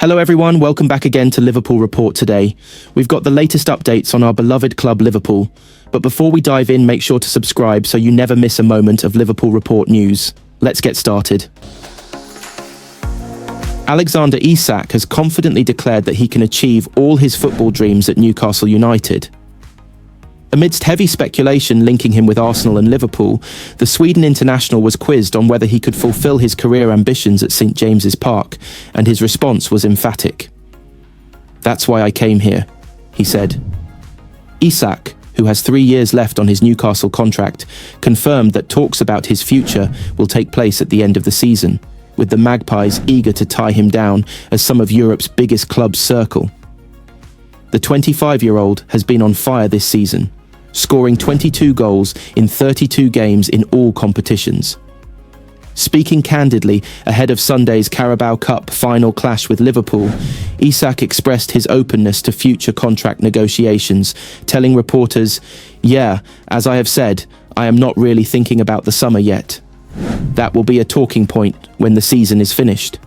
Hello everyone, welcome back again to Liverpool Report today. We've got the latest updates on our beloved club Liverpool, but before we dive in, make sure to subscribe so you never miss a moment of Liverpool Report news. Let's get started. Alexander Isak has confidently declared that he can achieve all his football dreams at Newcastle United. Amidst heavy speculation linking him with Arsenal and Liverpool, the Sweden international was quizzed on whether he could fulfill his career ambitions at St James's Park, and his response was emphatic. "That's why I came here," he said. Isak, who has 3 years left on his Newcastle contract, confirmed that talks about his future will take place at the end of the season, with the Magpies eager to tie him down as some of Europe's biggest clubs circle. The 25-year-old has been on fire this season, scoring 22 goals in 32 games in all competitions. Speaking candidly ahead of Sunday's Carabao Cup final clash with Liverpool, Isak expressed his openness to future contract negotiations, telling reporters, "Yeah, as I have said, I am not really thinking about the summer yet. That will be a talking point when the season is finished.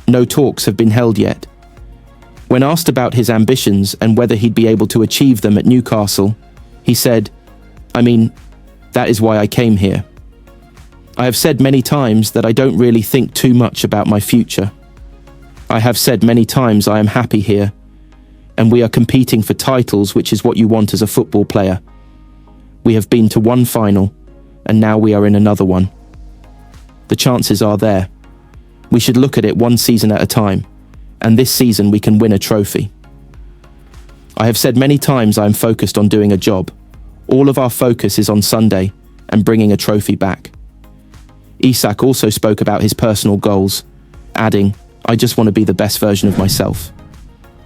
No talks have been held yet." When asked about his ambitions and whether he'd be able to achieve them at Newcastle, he said, that is why I came here. I have said many times that I don't really think too much about my future. I have said many times I am happy here, and we are competing for titles, which is what you want as a football player. We have been to one final, and now we are in another one. The chances are there. We should look at it one season at a time, and this season we can win a trophy. I have said many times I am focused on doing a job. All of our focus is on Sunday and bringing a trophy back. Isak also spoke about his personal goals, adding, "I just want to be the best version of myself.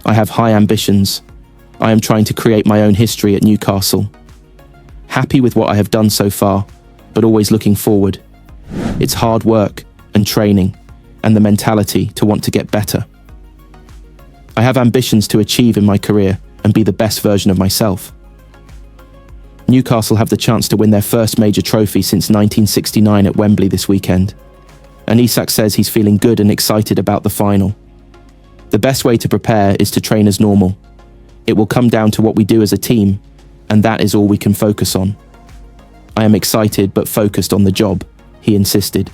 I have high ambitions. I am trying to create my own history at Newcastle. Happy with what I have done so far, but always looking forward. It's hard work and training and the mentality to want to get better. I have ambitions to achieve in my career and be the best version of myself." Newcastle have the chance to win their first major trophy since 1969 at Wembley this weekend, and Isak says he's feeling good and excited about the final. "The best way to prepare is to train as normal. It will come down to what we do as a team, and that is all we can focus on. I am excited but focused on the job," he insisted.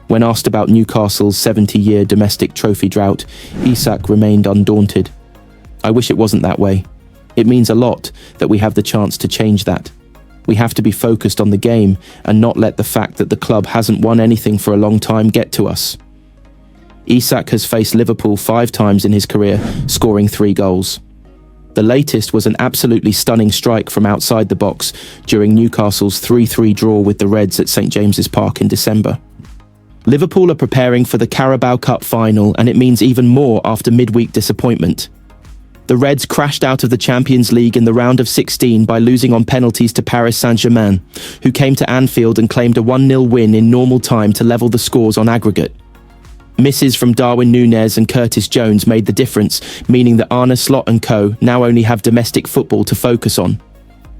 When asked about Newcastle's 70-year domestic trophy drought, Isak remained undaunted. "I wish it wasn't that way. It means a lot that we have the chance to change that. We have to be focused on the game and not let the fact that the club hasn't won anything for a long time get to us." Isak has faced Liverpool 5 times in his career, scoring 3 goals. The latest was an absolutely stunning strike from outside the box during Newcastle's 3-3 draw with the Reds at St James's Park in December. Liverpool are preparing for the Carabao Cup final, and it means even more after midweek disappointment. The Reds crashed out of the Champions League in the round of 16 by losing on penalties to Paris Saint-Germain, who came to Anfield and claimed a 1-0 win in normal time to level the scores on aggregate. Misses from Darwin Núñez and Curtisjones made the difference, meaning that Arneslot and co. now only have domestic football to focus on.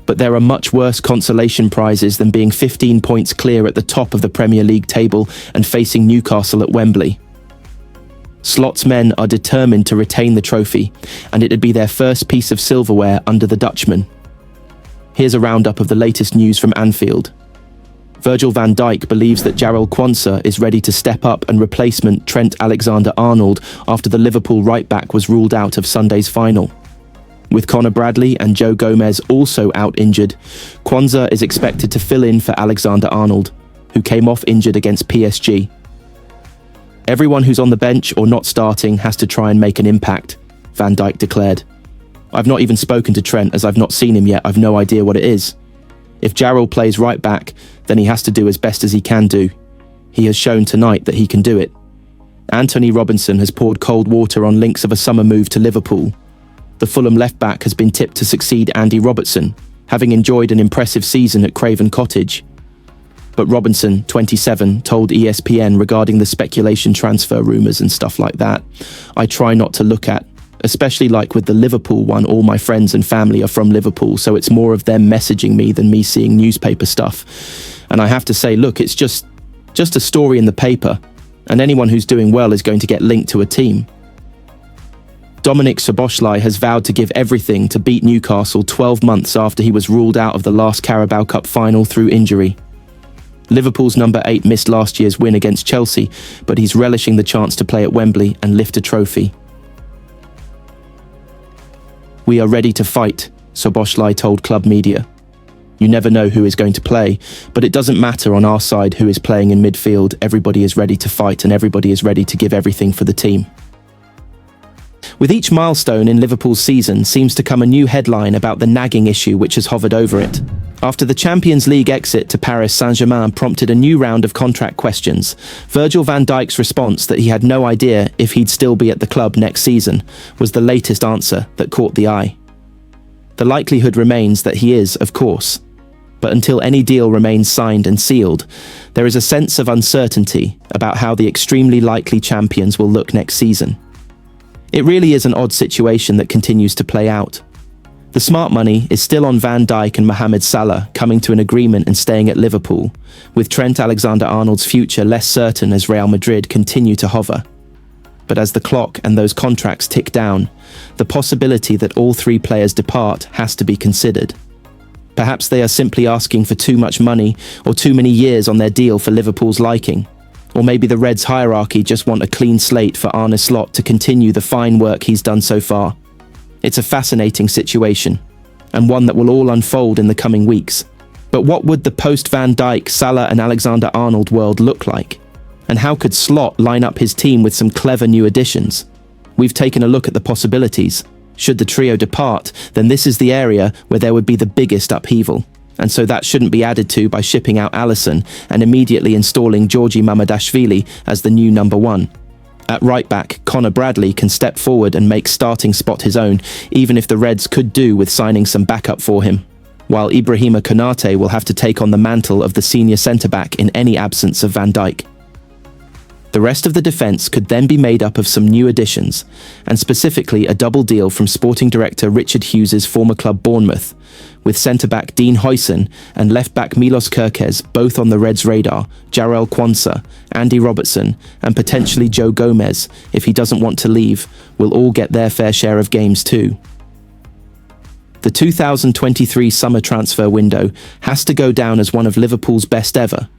But there are much worse consolation prizes than being 15 points clear at the top of the Premier League table and facing Newcastle at Wembley. Slot's men are determined to retain the trophy, and it'd be their first piece of silverware under the Dutchman. Here's a roundup of the latest news from Anfield. Virgil-van-Dijk believes that Jarell Quansah is ready to step up and replacement Trent Alexander-Arnold after the Liverpool right-back was ruled out of Sunday's final. With Conor Bradley and Joe Gomez also out injured, Quansah is expected to fill in for Alexander-Arnold, who came off injured against PSG. "Everyone who's on the bench or not starting has to try and make an impact," Van Dijk declared. "I've not even spoken to Trent as I've not seen him yet. I've no idea what it is. If Jarell plays right back, then he has to do as best as he can do. He has shown tonight that he can do it." Antonee Robinson has poured cold water on links of a summer move to Liverpool. The Fulham left-back has been tipped to succeed Andy Robertson, having enjoyed an impressive season at Craven Cottage. But Robinson, 27, told ESPN regarding the speculation transfer rumours and stuff like that, "I try not to look at, especially like with the Liverpool one, all my friends and family are from Liverpool, so it's more of them messaging me than me seeing newspaper stuff. And I have to say, look, it's just a story in the paper, and anyone who's doing well is going to get linked to a team. Dominik Szoboszlai has vowed to give everything to beat Newcastle 12 months after he was ruled out of the last Carabao Cup final through injury. Liverpool's number 8 missed last year's win against Chelsea, but he's relishing the chance to play at Wembley and lift a trophy. "We are ready to fight," Szoboszlai told club media. "You never know who is going to play, but it doesn't matter on our side who is playing in midfield. Everybody is ready to fight and everybody is ready to give everything for the team." With each milestone in Liverpool's season seems to come a new headline about the nagging issue which has hovered over it. After the Champions League exit to Paris Saint-Germain prompted a new round of contract questions, Virgil van Dijk's response that he had no idea if he'd still be at the club next season was the latest answer that caught the eye. The likelihood remains that he is, of course, but until any deal remains signed and sealed, there is a sense of uncertainty about how the extremely likely champions will look next season. It really is an odd situation that continues to play out. The smart money is still on Van Dijk and Mohamed Salah coming to an agreement and staying at Liverpool, with Trent Alexander-Arnold's future less certain as Real Madrid continue to hover. But as the clock and those contracts tick down, the possibility that all three players depart has to be considered. Perhaps they are simply asking for too much money or too many years on their deal for Liverpool's liking. Or maybe the Reds' hierarchy just want a clean slate for Arneslot to continue the fine work he's done so far. It's a fascinating situation, and one that will all unfold in the coming weeks. But what would the post-Van Dijk, Salah and Alexander-Arnold world look like? And how could Slot line up his team with some clever new additions? We've taken a look at the possibilities. Should the trio depart, then this is the area where there would be the biggest upheaval. And so that shouldn't be added to by shipping out Alisson and immediately installing Georgi Mamardashvili as the new number 1. At right back, Connor Bradley can step forward and make starting spot his own, even if the Reds could do with signing some backup for him. While Ibrahima Konate will have to take on the mantle of the senior centre-back in any absence of Van Dijk. The rest of the defence could then be made up of some new additions, and specifically a double deal from sporting director Richard Hughes' former club Bournemouth, with centre-back Dean Huijsen and left-back Milos Kerkez both on the Reds' radar, Jarell Quansah, Andy Robertson, and potentially Joe Gomez, if he doesn't want to leave, will all get their fair share of games too. The 2023 summer transfer window has to go down as one of Liverpool's best ever,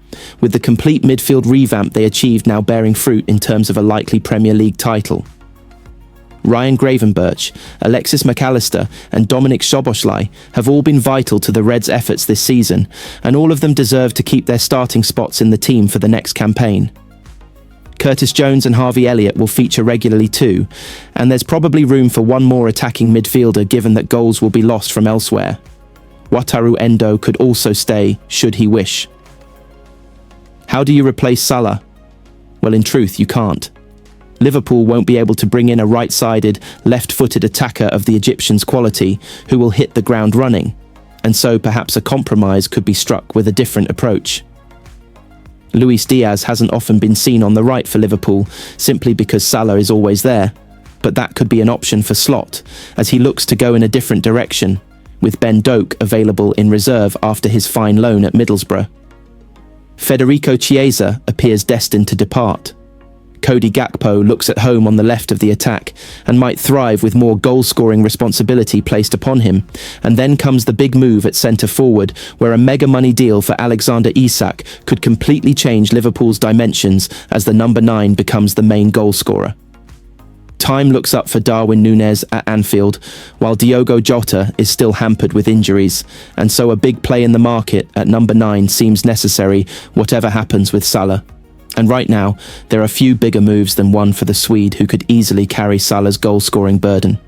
with the complete midfield revamp they achieved now bearing fruit in terms of a likely Premier League title. Ryan Gravenberch, Alexis McAllister and Dominik Szoboszlai have all been vital to the Reds' efforts this season, and all of them deserve to keep their starting spots in the team for the next campaign. Curtis Jones and Harveyelliott will feature regularly too, and there's probably room for one more attacking midfielder given that goals will be lost from elsewhere. Wataru Endo could also stay, should he wish. How do you replace Salah? Well, in truth, you can't. Liverpool won't be able to bring in a right-sided, left-footed attacker of the Egyptians' quality who will hit the ground running, and so perhaps a compromise could be struck with a different approach. Luis Diaz hasn't often been seen on the right for Liverpool, simply because Salah is always there, but that could be an option for Slot, as he looks to go in a different direction, with Ben Doak available in reserve after his fine loan at Middlesbrough. Federicochiesa appears destined to depart. Cody Gakpo looks at home on the left of the attack and might thrive with more goal-scoring responsibility placed upon him. And then comes the big move at centre-forward, where a mega-money deal for Alexander Isak could completely change Liverpool's dimensions as the number 9 becomes the main goal-scorer. Time looks up for Darwin Núñez at Anfield, while Diogo Jota is still hampered with injuries, and so a big play in the market at number 9 seems necessary, whatever happens with Salah. And right now, there are few bigger moves than one for the Swede who could easily carry Salah's goal-scoring burden.